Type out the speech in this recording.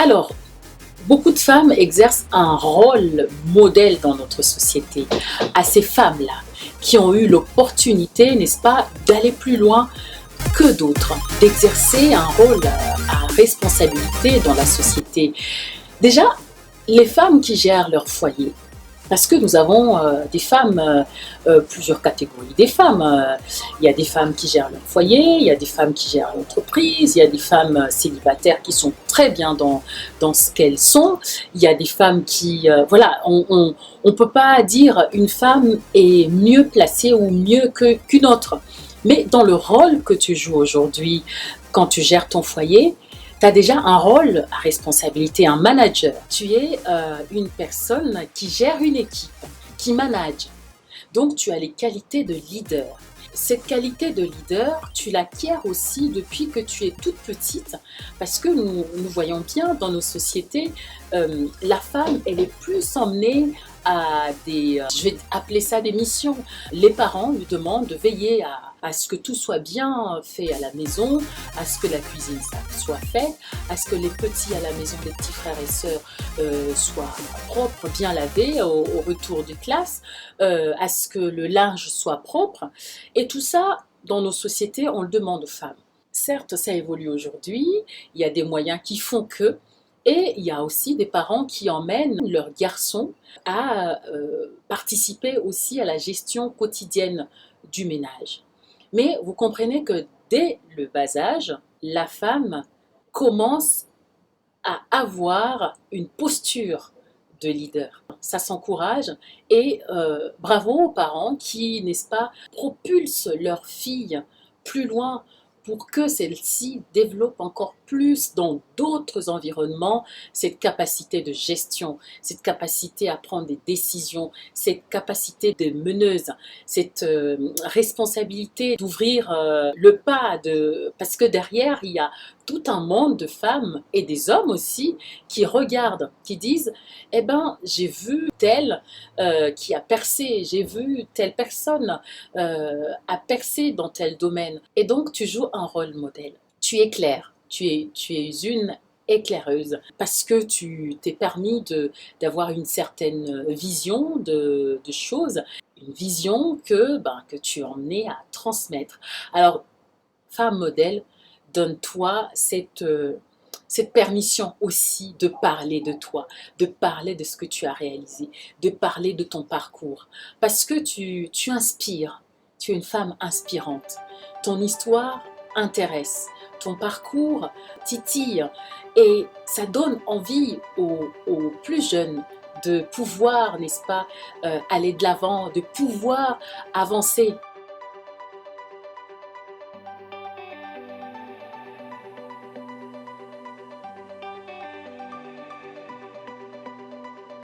Alors, beaucoup de femmes exercent un rôle modèle dans notre société. À ces femmes-là, qui ont eu l'opportunité, n'est-ce pas, d'aller plus loin que d'autres, d'exercer un rôle à responsabilité dans la société. Déjà, les femmes qui gèrent leur foyer, parce que nous avons des femmes, plusieurs catégories des femmes. Il y a des femmes qui gèrent leur foyer, il y a des femmes qui gèrent l'entreprise, il y a des femmes célibataires qui sont très bien dans ce qu'elles sont. Il y a des femmes qui... voilà, on ne peut pas dire une femme est mieux placée ou mieux qu'une autre. Mais dans le rôle que tu joues aujourd'hui, quand tu gères ton foyer, tu as déjà un rôle à responsabilité, un manager. Tu es une personne qui gère une équipe, qui manage. Donc tu as les qualités de leader. Cette qualité de leader, tu l'acquiers aussi depuis que tu es toute petite, parce que nous voyons bien dans nos sociétés, la femme, elle est plus emmenée à des, je vais appeler ça des missions. Les parents lui demandent de veiller à ce que tout soit bien fait à la maison, à ce que la cuisine soit faite, à ce que les petits à la maison, les petits frères et sœurs soient propres, bien lavés au retour de classe, à ce que le linge soit propre. Et tout ça, dans nos sociétés, on le demande aux femmes. Certes, ça évolue aujourd'hui, il y a des moyens qui font que, et il y a aussi des parents qui emmènent leurs garçons à participer aussi à la gestion quotidienne du ménage. Mais vous comprenez que dès le bas âge, la femme commence à avoir une posture de leader. Ça s'encourage et bravo aux parents qui, n'est-ce pas, propulsent leur fille plus loin pour que celle-ci développe encore plus dans d'autres environnements cette capacité de gestion, cette capacité à prendre des décisions, cette capacité de meneuse, cette responsabilité d'ouvrir le pas, parce que derrière, il y a tout un monde de femmes et des hommes aussi qui regardent, qui disent « Eh ben, j'ai vu tel qui a percé, j'ai vu telle personne a percé dans tel domaine. » Et donc, tu joues un rôle modèle. Tu éclaires, tu es une éclaireuse parce que tu t'es permis d'avoir une certaine vision de choses, une vision que tu es emmenée à transmettre. Alors, femme modèle, donne-toi cette permission aussi de parler de toi, de parler de ce que tu as réalisé, de parler de ton parcours. Parce que tu inspires, tu es une femme inspirante. Ton histoire intéresse, ton parcours titille et ça donne envie aux plus jeunes de pouvoir, n'est-ce pas, aller de l'avant, de pouvoir avancer.